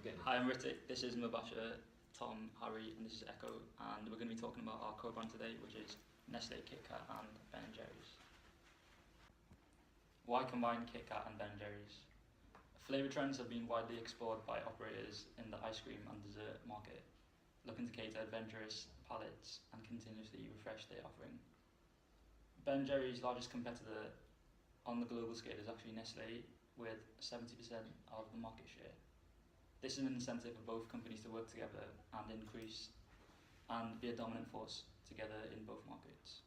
Okay. Hi, I'm Ritik. This is Mubasher, Tom, Harry, and this is Echo, and we're going to be talking about our co-brand today, which is Nestle, Kit Kat, and Ben & Jerry's. Why combine Kit Kat and Ben & Jerry's? Flavour trends have been widely explored by operators in the ice cream and dessert market, looking to cater adventurous palates and continuously refresh their offering. Ben & Jerry's largest competitor on the global scale is actually Nestle, with 70% of the market share. This is an incentive for both companies to work together and increase and be a dominant force together in both markets.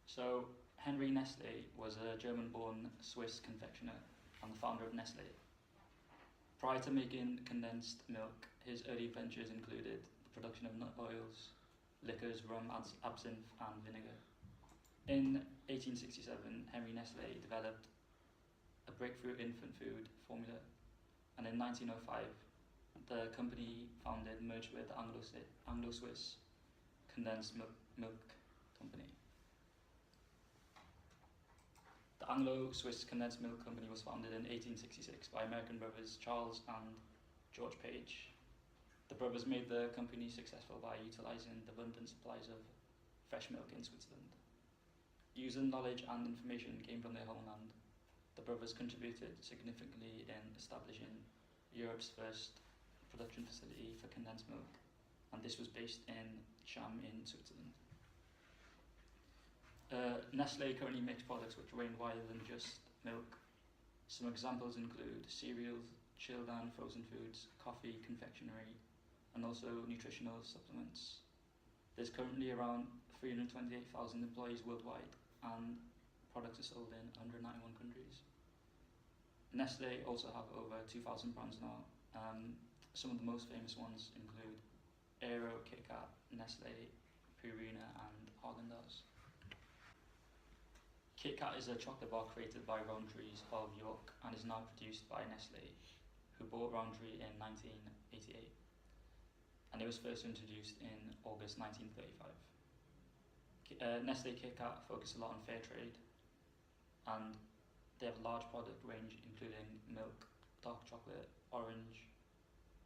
So, Henry Nestle was a German-born Swiss confectioner and the founder of Nestle. Prior to making condensed milk, his early ventures included the production of nut oils, liquors, rum, absinthe, and vinegar. In 1867, Henry Nestle developed a breakthrough infant food formula, and in 1905, the company merged with the Anglo-Swiss Condensed Milk Company. The Anglo-Swiss Condensed Milk Company was founded in 1866 by American brothers Charles and George Page. The brothers made the company successful by utilising the abundant supplies of fresh milk in Switzerland. Using knowledge and information gained from their homeland, the brothers contributed significantly in establishing Europe's first production facility for condensed milk, and this was based in Cham in Switzerland. Nestle currently makes products which range wider than just milk. Some examples include cereals, chilled and frozen foods, coffee, confectionery, and also nutritional supplements. There's currently around 328,000 employees worldwide, and products are sold in 191 countries. Nestle also have over 2,000 brands now. Some of the most famous ones include Aero, Kit Kat, Nestle, Purina, and Haagen-Dazs. Kit Kat is a chocolate bar created by Rowntree's of York and is now produced by Nestle, who bought Rowntree in 1988, and it was first introduced in August 1935. Nestle Kit Kat focus a lot on fair trade, and they have a large product range including milk, dark chocolate, orange,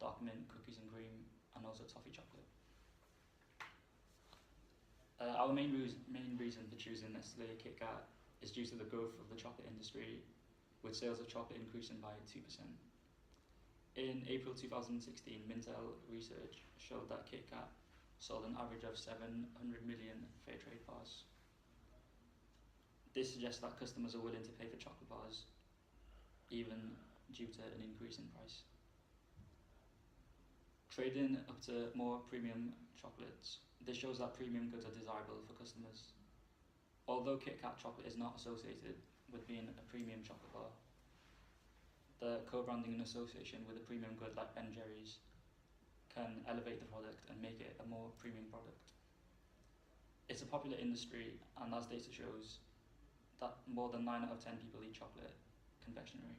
dark mint, cookies and cream, and also toffee chocolate. Our main reason for choosing Nestle Kit Kat is due to the growth of the chocolate industry, with sales of chocolate increasing by 2%. In April 2016, Mintel research showed that Kit Kat sold an average of 700 million fair trade bars. This suggests that customers are willing to pay for chocolate bars, even due to an increase in price. Trading up to more premium chocolates, this shows that premium goods are desirable for customers. Although Kit Kat chocolate is not associated with being a premium chocolate bar, the co-branding and association with a premium good like Ben & Jerry's can elevate the product and make it a more premium product. It's a popular industry, and as data shows, that more than 9 out of 10 people eat chocolate confectionery.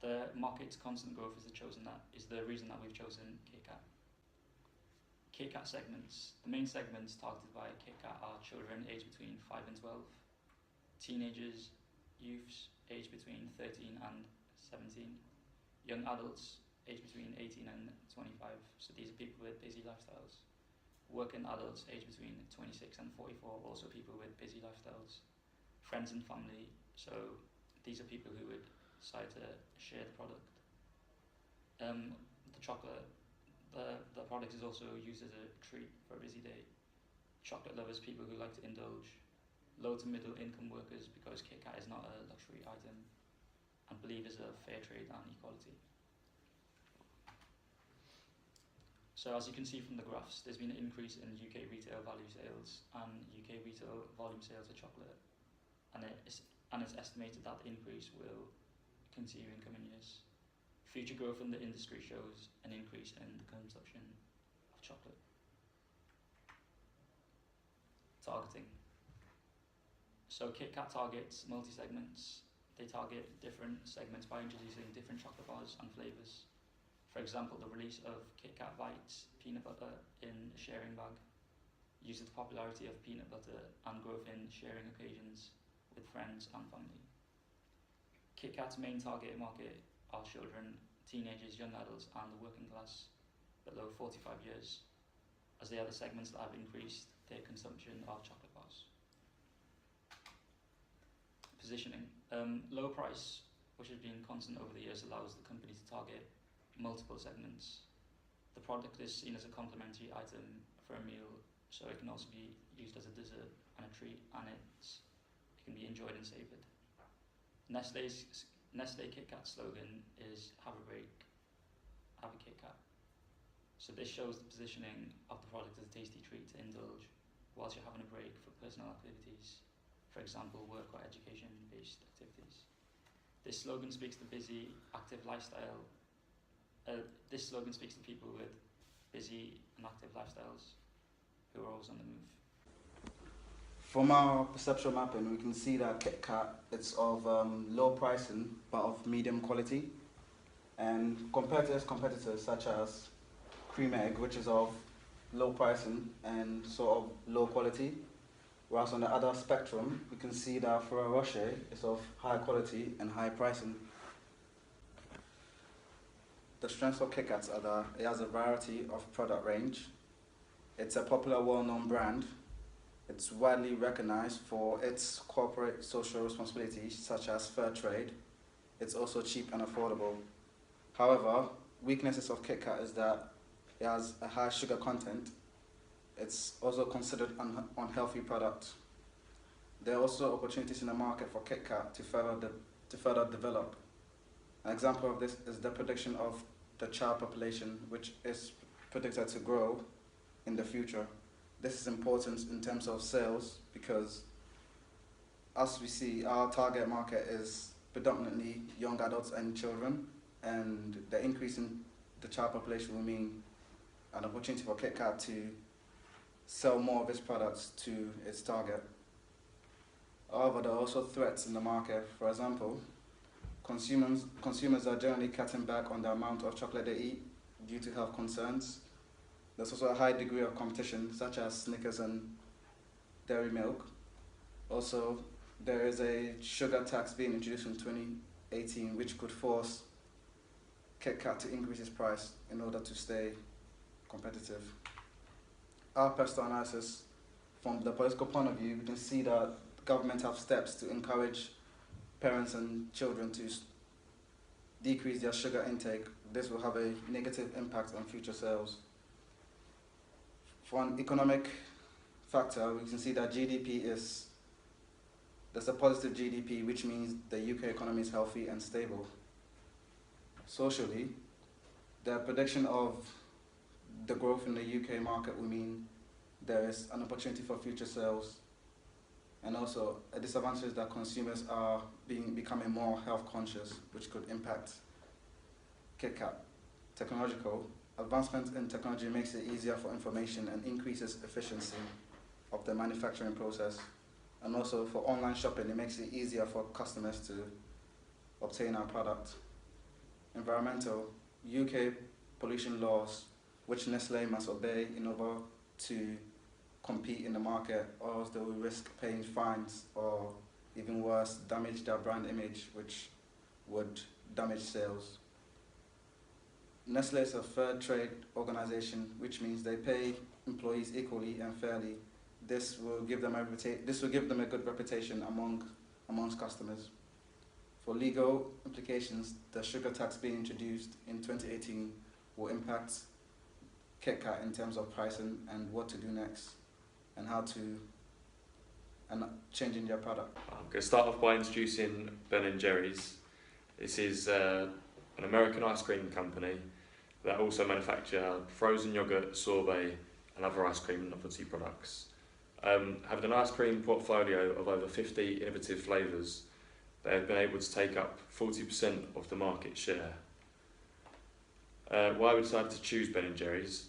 The market's constant growth is the reason that we've chosen Kit Kat. Kit Kat segments. The main segments targeted by Kit Kat are children aged between 5 and 12, teenagers, youths aged between 13 and 17, young adults aged between 18 and 25, so these are people with busy lifestyles. Working adults aged between 26 and 44, also people with busy lifestyles. Friends and family, so these are people who would decide to share the product. The chocolate, the product is also used as a treat for a busy day. Chocolate lovers, people who like to indulge. Low to middle income workers, because Kit Kat is not a luxury item, and believers of fair trade and equality. So as you can see from the graphs, there's been an increase in UK retail value sales and UK retail volume sales of chocolate, and it's estimated that the increase will continue in coming years. Future growth in the industry shows an increase in the consumption of chocolate. Targeting. So Kit Kat targets multi-segments. They target different segments by introducing different chocolate bars and flavours. For example, the release of Kit Kat Bites peanut butter in a sharing bag uses the popularity of peanut butter and growth in sharing occasions with friends and family. Kat's main target market are children, teenagers, young adults and the working class below 45 years, as they are the segments that have increased their consumption of chocolate bars. Positioning. Low price, which has been constant over the years, allows the company to target multiple segments. The product is seen as a complementary item for a meal, so it can also be used as a dessert and a treat, and it can be enjoyed and savoured. Nestle Kit Kat slogan is "Have a break, have a Kit Kat." So this shows the positioning of the product as a tasty treat to indulge whilst you're having a break for personal activities, for example, work or education-based activities. This slogan speaks to busy, active lifestyle. This slogan speaks to people with busy and active lifestyles who are always on the move. From our perceptual mapping, we can see that Kit Kat, it's of low pricing but of medium quality, and compared to its competitors such as Cream Egg, which is of low pricing and sort of low quality, whereas on the other spectrum, we can see that Ferrero Rocher is of high quality and high pricing. The strengths of Kit Kat are that it has a variety of product range. It's a popular, well-known brand. It's widely recognized for its corporate social responsibilities, such as fair trade. It's also cheap and affordable. However, weaknesses of Kit Kat is that it has a high sugar content. It's also considered an unhealthy product. There are also opportunities in the market for Kit Kat to further develop. An example of this is the prediction of the child population, which is predicted to grow in the future. This is important in terms of sales because, as we see, our target market is predominantly young adults and children, and the increase in the child population will mean an opportunity for Kit Kat to sell more of its products to its target. However, there are also threats in the market. For example, consumers are generally cutting back on the amount of chocolate they eat due to health concerns. There's also a high degree of competition, such as Snickers and dairy milk. Also, there is a sugar tax being introduced in 2018, which could force Kit Kat to increase its price in order to stay competitive. Our personal analysis, from the political point of view, we can see that government have steps to encourage parents and children to decrease their sugar intake. This will have a negative impact on future sales. For an economic factor, we can see that there's a positive GDP, which means the UK economy is healthy and stable. Socially, the prediction of the growth in the UK market will mean there is an opportunity for future sales, and also a disadvantage is that consumers are becoming more health conscious, which could impact Kit Kat. Technological advancement in technology makes it easier for information and increases efficiency of the manufacturing process, and also for online shopping, it makes it easier for customers to obtain our product. Environmental, UK pollution laws, which Nestle must obey in order to compete in the market, or else they will risk paying fines or, even worse, damage their brand image, which would damage sales. Nestle is a fair trade organization, which means they pay employees equally and fairly. This will give them a good reputation amongst customers. For legal implications, the sugar tax being introduced in 2018 will impact Kit Kat in terms of pricing and what to do next, and changing their product. I'm going to start off by introducing Ben & Jerry's. This is an American ice cream company that also manufacture frozen yogurt, sorbet and other ice cream and novelty products. Having an ice cream portfolio of over 50 innovative flavours, they have been able to take up 40% of the market share. Why we decided to choose Ben & Jerry's?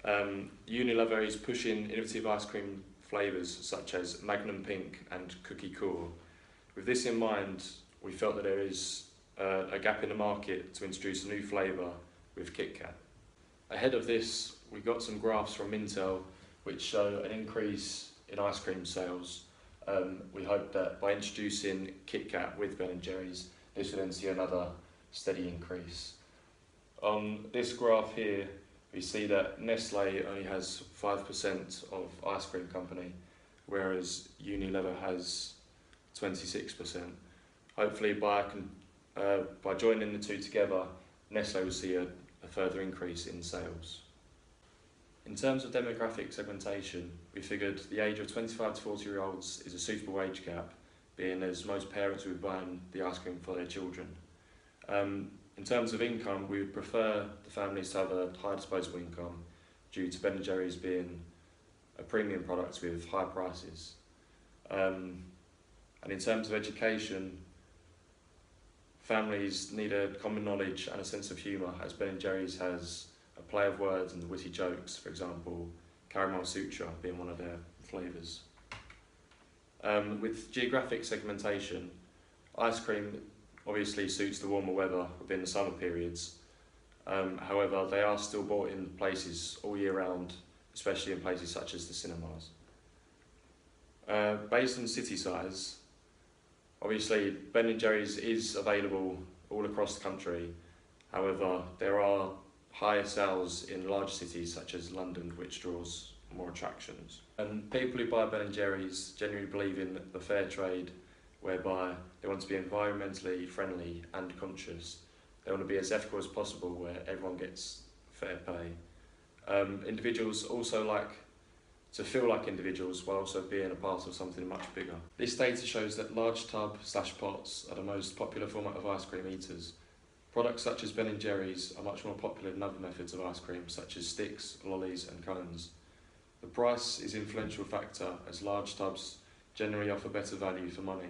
Unilever is pushing innovative ice cream flavours such as Magnum Pink and Cookie Core. With this in mind, we felt that there is a gap in the market to introduce a new flavour with Kit Kat. Ahead of this, we got some graphs from Intel which show an increase in ice cream sales. We hope that by introducing Kit Kat with Ben & Jerry's, this will then see another steady increase. On this graph here, we see that Nestle only has 5% of ice cream company, whereas Unilever has 26%. Hopefully by joining the two together, Nestle will see a further increase in sales. In terms of demographic segmentation, we figured the age of 25 to 40-year-olds is a suitable age gap, being as most parents will be buying the ice cream for their children. In terms of income, we would prefer the families to have a high disposable income due to Ben & Jerry's being a premium product with high prices. And in terms of education, families need a common knowledge and a sense of humour, as Ben & Jerry's has a play of words and witty jokes, for example, caramel suture being one of their flavours. With geographic segmentation, ice cream obviously suits the warmer weather within the summer periods. However, they are still bought in places all year round, especially in places such as the cinemas. Based on city size, obviously Ben & Jerry's is available all across the country. However, there are higher sales in large cities such as London, which draws more attractions. And people who buy Ben & Jerry's generally believe in the fair trade, whereby they want to be environmentally friendly and conscious. They want to be as ethical as possible, where everyone gets fair pay. Individuals also like to feel like individuals while also being a part of something much bigger. This data shows that large tub/pots are the most popular format of ice cream eaters. Products such as Ben & Jerry's are much more popular than other methods of ice cream, such as sticks, lollies and cones. The price is an influential factor, as large tubs generally offer better value for money.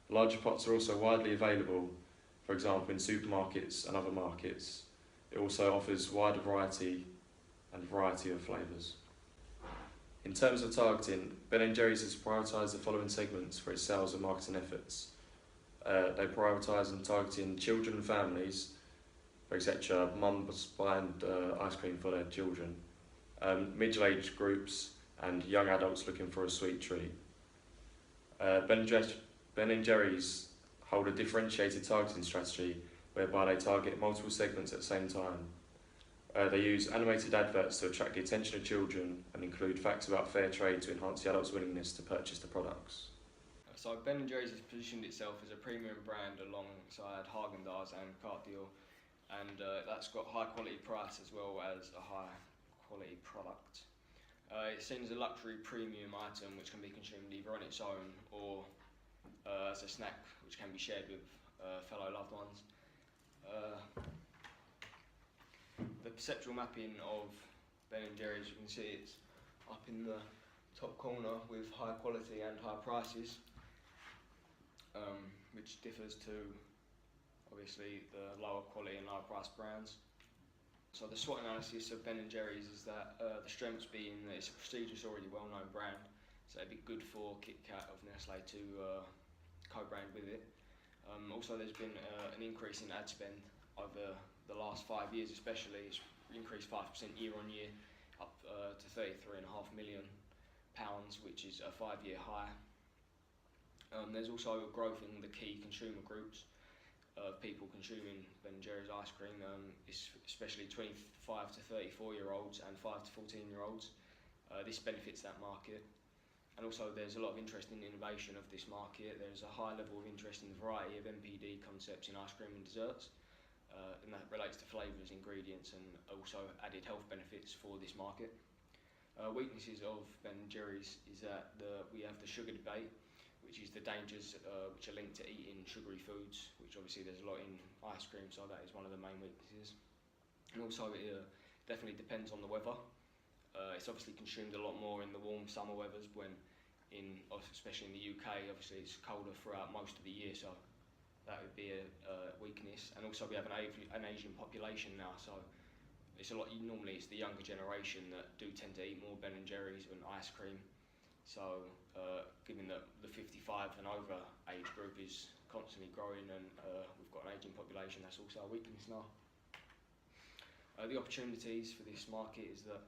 Larger pots are also widely available, for example in supermarkets and other markets. It also offers wider variety of flavours. In terms of targeting, Ben & Jerry's has prioritised the following segments for its sales and marketing efforts. They prioritise and targeting children and families, etc. Mums buying ice cream for their children, middle-aged groups and young adults looking for a sweet treat. Ben & Jerry's hold a differentiated targeting strategy whereby they target multiple segments at the same time. They use animated adverts to attract the attention of children and include facts about fair trade to enhance the adults' willingness to purchase the products. So Ben & Jerry's has positioned itself as a premium brand alongside Haagen-Dazs and Cartdiel, and that's got high quality price as well as a high quality product. It's seen as a luxury premium item which can be consumed either on its own or as a snack which can be shared with fellow loved ones. The perceptual mapping of Ben & Jerry's, you can see it's up in the top corner with high quality and high prices, which differs to obviously the lower quality and lower price brands. So the SWOT analysis of Ben & Jerry's is that the strengths being that it's a prestigious, already well-known brand, so it'd be good for Kit Kat of Nestle to co-brand with it. Also there's been an increase in ad spend over the last 5 years especially. It's increased 5% year on year, up to £33.5 million, which is a 5-year high. There's also a growth in the key consumer groups of people consuming Ben & Jerry's ice cream, especially 25 to 34-year-olds and 5 to 14-year-olds. This benefits that market. And also there's a lot of interest in innovation of this market. There's a high level of interest in the variety of NPD concepts in ice cream and desserts, and that relates to flavours, ingredients and also added health benefits for this market. Weaknesses of Ben & Jerry's is that we have the sugar debate, which is the dangers which are linked to eating sugary foods, which obviously there's a lot in ice cream, so that is one of the main weaknesses. And also it definitely depends on the weather. It's obviously consumed a lot more in the warm summer weathers, when especially in the UK, obviously it's colder throughout most of the year, so that would be a weakness. And also we have an Asian population now, so it's normally it's the younger generation that do tend to eat more Ben & Jerry's and ice cream. So given that the 55 and over age group is constantly growing and we've got an ageing population, that's also a weakness now. The opportunities for this market is that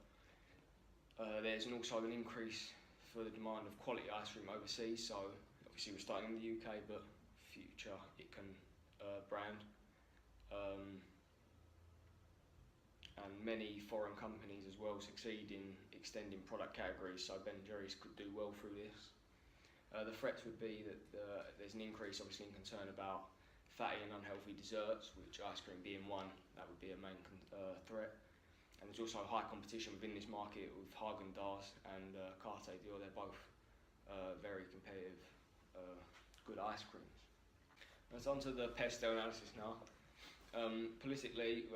there's also an increase for the demand of quality ice cream overseas. So obviously we're starting in the UK, but future it can brand. And many foreign companies as well succeed in extending product categories, so Ben & Jerry's could do well through this. The threats would be that there's an increase obviously in concern about fatty and unhealthy desserts, which ice cream being one, that would be a main threat. And there's also high competition within this market with Häagen-Dazs and Carte Dior. They're both very competitive, good ice creams. Let's on to the PESTEL analysis now. Politically,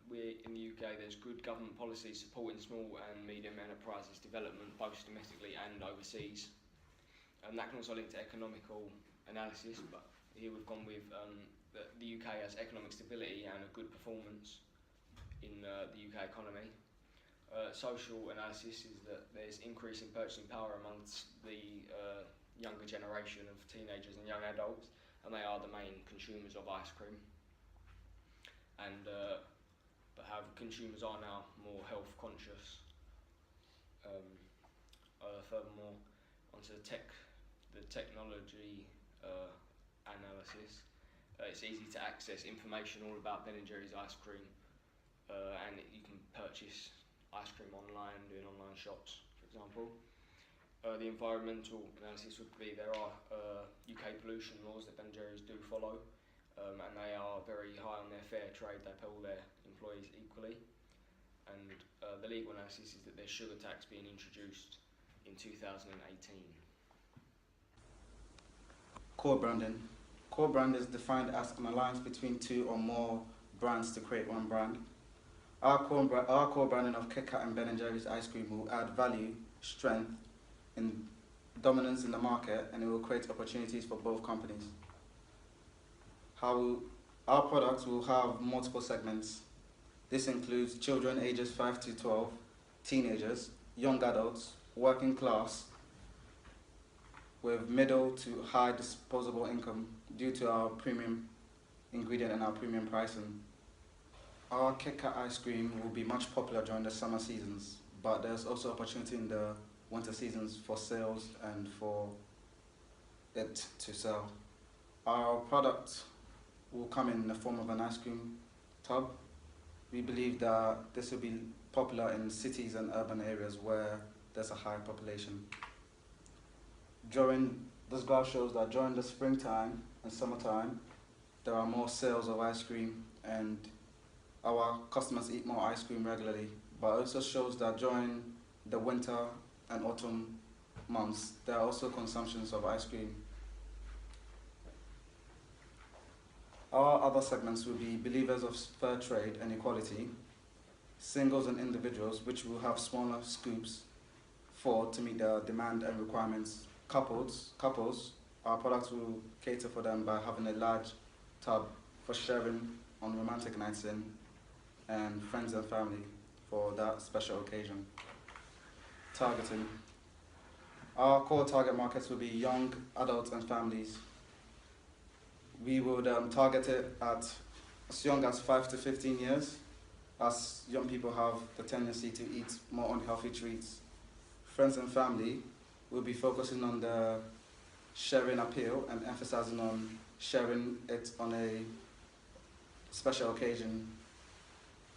we in the UK, there's good government policies supporting small and medium enterprises development, both domestically and overseas. And that can also link to economical analysis, but here we've gone with the UK has economic stability and a good performance in the UK economy. Social analysis is that there's increasing purchasing power amongst the younger generation of teenagers and young adults, and they are the main consumers of ice cream. And but how consumers are now more health conscious. Furthermore, onto the technology analysis. It's easy to access information all about Ben & Jerry's ice cream, and you can purchase ice cream online, doing online shops, for example. The environmental analysis would be there are UK pollution laws that Ben & Jerry's do follow, and they are very high on their fair trade. They pay all their employees equally. And the legal analysis is that there's sugar tax being introduced in 2018. Core branding. Core brand is defined as an alliance between two or more brands to create one brand. Our core branding of Kit Kat and Ben & Jerry's ice cream will add value, strength, and dominance in the market, and it will create opportunities for both companies. Our products will have multiple segments. This includes children ages 5 to 12, teenagers, young adults, working class, with middle to high disposable income due to our premium ingredient and our premium pricing. Our Kit Kat ice cream will be much popular during the summer seasons, but there's also opportunity in the winter seasons for sales and for it to sell. Our product will come in the form of an ice cream tub. We believe that this will be popular in cities and urban areas where there's a high population. This graph shows that during the springtime and summertime, there are more sales of ice cream and our customers eat more ice cream regularly, but it also shows that during the winter and autumn months, there are also consumptions of ice cream. Our other segments will be believers of fair trade and equality, singles and individuals, which will have smaller scoops to meet their demand and requirements. Couples, our products will cater for them by having a large tub for sharing on romantic nights in, and friends and family for that special occasion. Targeting. Our core target markets will be young adults and families. We would target it at as young as 5 to 15 years, as young people have the tendency to eat more unhealthy treats. Friends and family will be focusing on the sharing appeal and emphasizing on sharing it on a special occasion.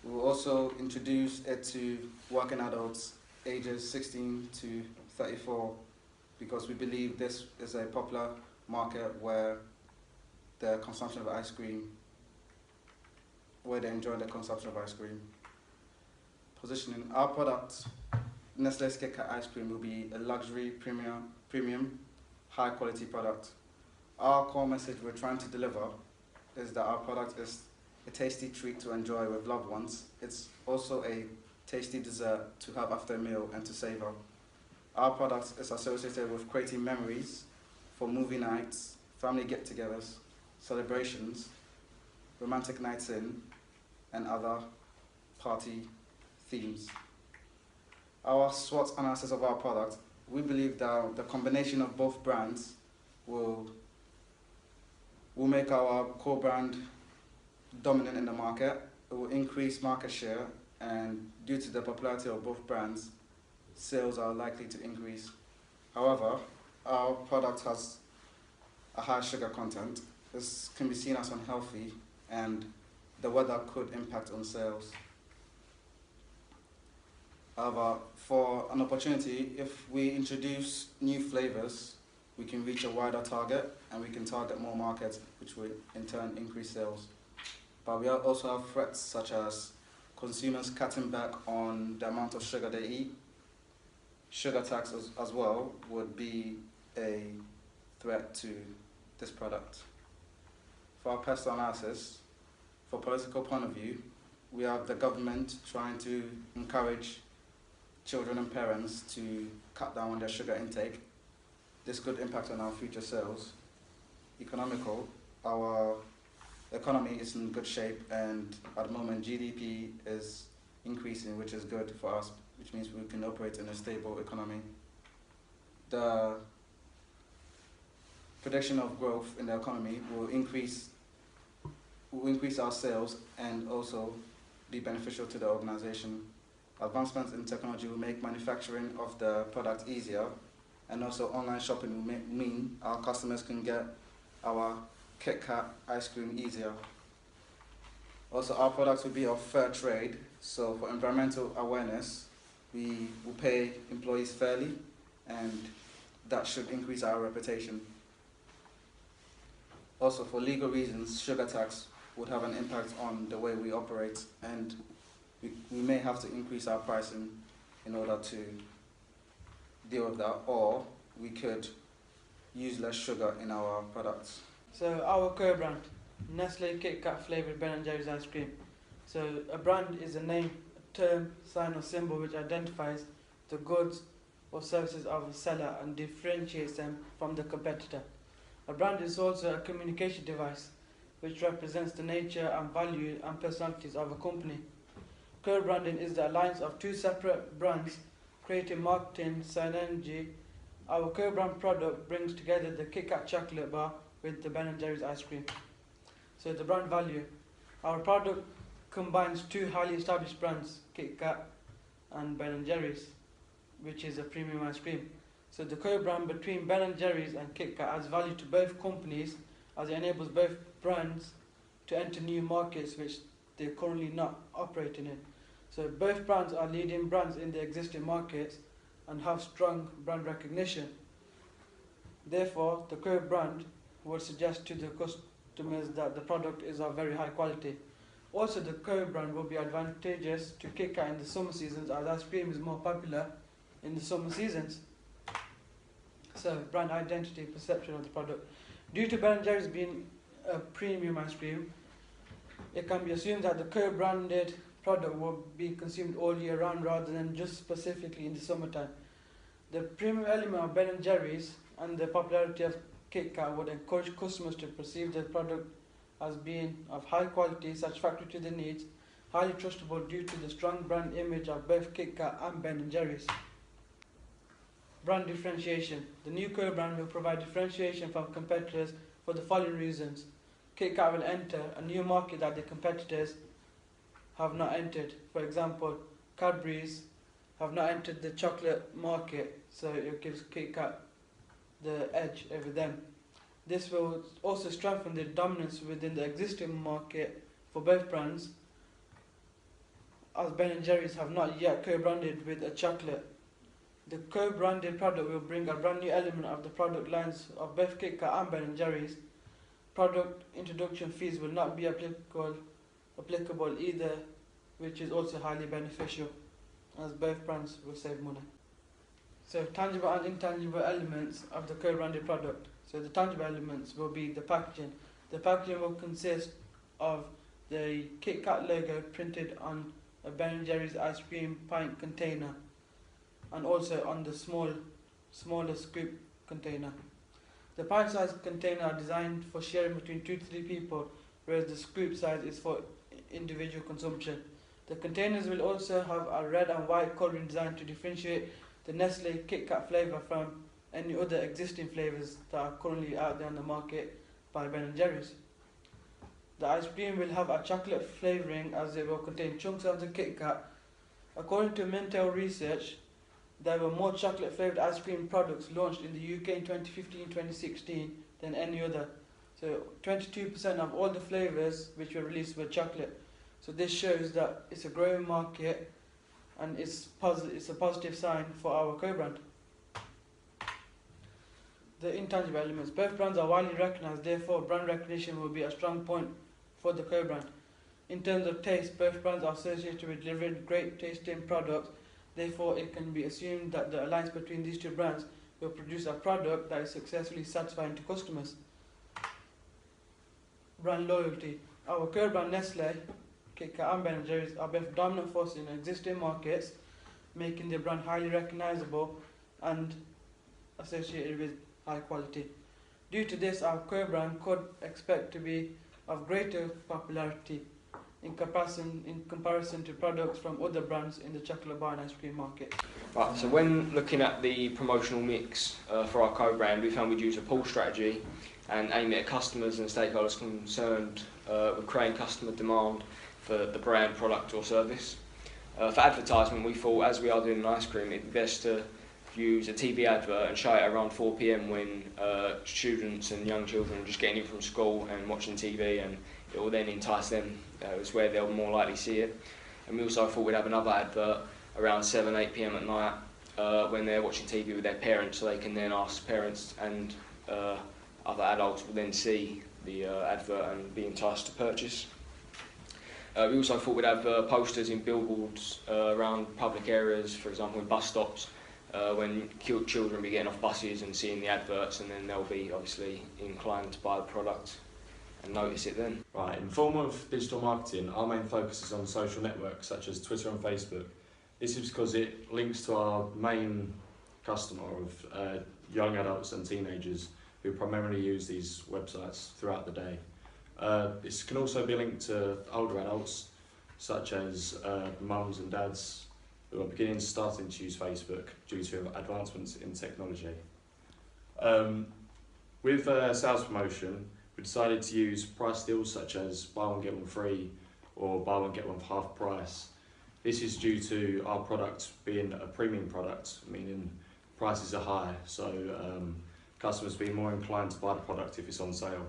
We will also introduce it to working adults ages 16 to 34 because we believe this is a popular market where the consumption of ice cream, where they enjoy the consumption of ice cream. Positioning. Our product, Nestlé's Kit Kat ice cream, will be a luxury, premium, high quality product. Our core message we're trying to deliver is that our product is a tasty treat to enjoy with loved ones. It's also a tasty dessert to have after a meal and to savor. Our product is associated with creating memories for movie nights, family get-togethers, celebrations, romantic nights in, and other party themes. Our SWOT analysis of our product, we believe that the combination of both brands will make our core brand dominant in the market. It will increase market share, and due to the popularity of both brands, sales are likely to increase. However, our product has a high sugar content, this can be seen as unhealthy, and the weather could impact on sales. However, for an opportunity, if we introduce new flavors, we can reach a wider target and we can target more markets, which will in turn increase sales. But we also have threats such as consumers cutting back on the amount of sugar they eat. Sugar tax as well would be a threat to this product. For our pest analysis, for political point of view, we have the government trying to encourage children and parents to cut down on their sugar intake. This could impact on our future sales. Economical, our economy is in good shape, and at the moment GDP is increasing, which is good for us, which means we can operate in a stable economy. The prediction of growth in the economy will increase our sales and also be beneficial to the organization. Advancements in technology will make manufacturing of the product easier, and also online shopping will mean our customers can get our Kit Kat ice cream easier. Also, our products will be of fair trade, so for environmental awareness, we will pay employees fairly, and that should increase our reputation. Also, for legal reasons, sugar tax would have an impact on the way we operate, and we may have to increase our pricing in order to deal with that, or we could use less sugar in our products. So our co-brand, Nestle Kit Kat flavoured Ben & Jerry's ice cream. So a brand is a name, a term, sign or symbol which identifies the goods or services of a seller and differentiates them from the competitor. A brand is also a communication device which represents the nature and value and personalities of a company. Co-branding is the alliance of two separate brands creating marketing synergy. Our co-brand product brings together the Kit Kat chocolate bar with the Ben & Jerry's ice cream. So the brand value. Our product combines two highly established brands, Kit Kat and Ben & Jerry's, which is a premium ice cream. So the co-brand between Ben & Jerry's and Kit Kat adds value to both companies as it enables both brands to enter new markets which they're currently not operating in. So both brands are leading brands in the existing markets and have strong brand recognition. Therefore, the co-brand would suggest to the customers that the product is of very high quality. Also, the co-brand will be advantageous to Kit Kat in the summer seasons as ice cream is more popular in the summer seasons. So, brand identity, perception of the product. Due to Ben & Jerry's being a premium ice cream, it can be assumed that the co-branded product will be consumed all year round rather than just specifically in the summertime. The premium element of Ben & Jerry's and the popularity of Kit Kat would encourage customers to perceive the product as being of high quality, satisfactory to their needs, highly trustable due to the strong brand image of both Kit Kat and Ben & Jerry's. Brand differentiation. The new co-brand will provide differentiation from competitors for the following reasons. Kit Kat will enter a new market that the competitors have not entered. For example, Cadbury's have not entered the chocolate market, so it gives Kit Kat the edge over them. This will also strengthen the dominance within the existing market for both brands, as Ben & Jerry's have not yet co-branded with a chocolate. The co-branded product will bring a brand new element of the product lines of both Kit Kat and Ben & Jerry's. Product introduction fees will not be applicable either, which is also highly beneficial as both brands will save money. So tangible and intangible elements of the co-branded product. So the tangible elements will be the packaging. The packaging will consist of the Kit Kat logo printed on a Ben & Jerry's ice cream pint container and also on the smaller scoop container. The pint-sized container are designed for sharing between 2 to 3 people, whereas the scoop size is for individual consumption. The containers will also have a red and white colouring design to differentiate the Nestle Kit Kat flavour from any other existing flavours that are currently out there on the market by Ben & Jerry's. The ice cream will have a chocolate flavouring as it will contain chunks of the Kit Kat. According to Mintel research, there were more chocolate flavoured ice cream products launched in the UK in 2015-2016 than any other. So 22% of all the flavours which were released were chocolate. So this shows that it's a growing market and it's a positive sign for our co-brand. The intangible elements. Both brands are widely recognised, therefore brand recognition will be a strong point for the co-brand. In terms of taste, both brands are associated with delivering great tasting products, therefore it can be assumed that the alliance between these two brands will produce a product that is successfully satisfying to customers. Brand loyalty. Our co-brand Nestle, Kit Kat and Ben & Jerry's are both dominant forces in existing markets, making their brand highly recognisable and associated with high quality. Due to this, our co-brand could expect to be of greater popularity in comparison to products from other brands in the chocolate bar and ice cream market. Right, so when looking at the promotional mix for our co-brand, we found we'd use a pull strategy and aim it at customers and stakeholders concerned with creating customer demand for the brand, product or service. For advertisement, we thought, as we are doing in ice cream, it'd be best to use a TV advert and show it around 4 PM when students and young children are just getting in from school and watching TV, and it will then entice them. It's where they'll more likely see it. And we also thought we'd have another advert around 7, 8 PM at night when they're watching TV with their parents, so they can then ask parents and other adults will then see the advert and be enticed to purchase. We also thought we'd have posters in billboards around public areas, for example in bus stops, when children will be getting off buses and seeing the adverts, and then they'll be obviously inclined to buy the product and notice it then. Right, in form of digital marketing, our main focus is on social networks such as Twitter and Facebook. This is because it links to our main customer of young adults and teenagers who primarily use these websites throughout the day. This can also be linked to older adults such as mums and dads who are starting to use Facebook due to advancements in technology. With sales promotion, we decided to use price deals such as buy one get one free or buy one get one for half price. This is due to our product being a premium product, meaning prices are high, so customers being more inclined to buy the product if it's on sale.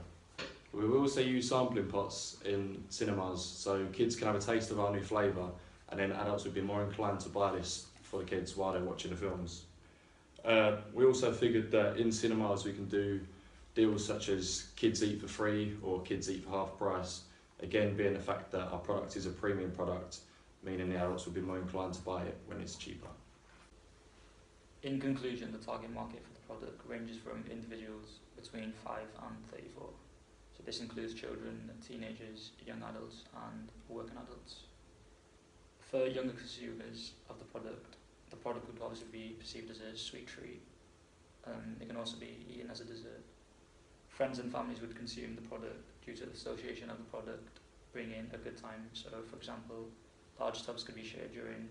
We will also use sampling pots in cinemas, so kids can have a taste of our new flavour, and then adults would be more inclined to buy this for the kids while they're watching the films. We also figured that in cinemas we can do deals such as kids eat for free or kids eat for half price, again being the fact that our product is a premium product, meaning the adults will be more inclined to buy it when it's cheaper. In conclusion, the target market for the product ranges from individuals between 5 and 34. So this includes children, teenagers, young adults and working adults. For younger consumers of the product would obviously be perceived as a sweet treat. It can also be eaten as a dessert. Friends and families would consume the product due to the association of the product bringing a good time. So for example, large tubs could be shared during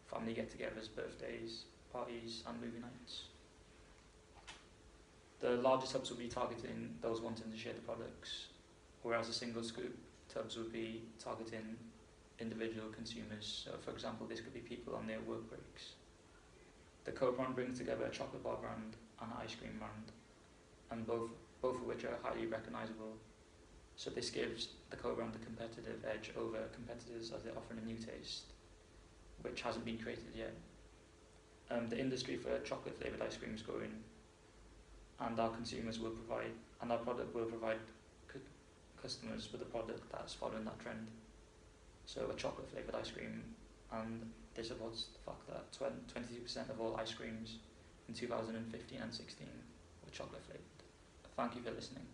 family get-togethers, birthdays, parties and movie nights. The larger tubs would be targeting those wanting to share the products, whereas the single scoop tubs would be targeting individual consumers. So for example, this could be people on their work breaks. The co-brand brings together a chocolate bar brand and an ice cream brand, and both of which are highly recognisable. So this gives the co-brand a competitive edge over competitors as they're offering a new taste, which hasn't been created yet. The industry for chocolate flavoured ice cream is growing, and our product will provide customers with a product that's following that trend. So a chocolate flavoured ice cream, and this supports the fact that 22% of all ice creams in 2015 and 16 were chocolate flavoured. Thank you for listening.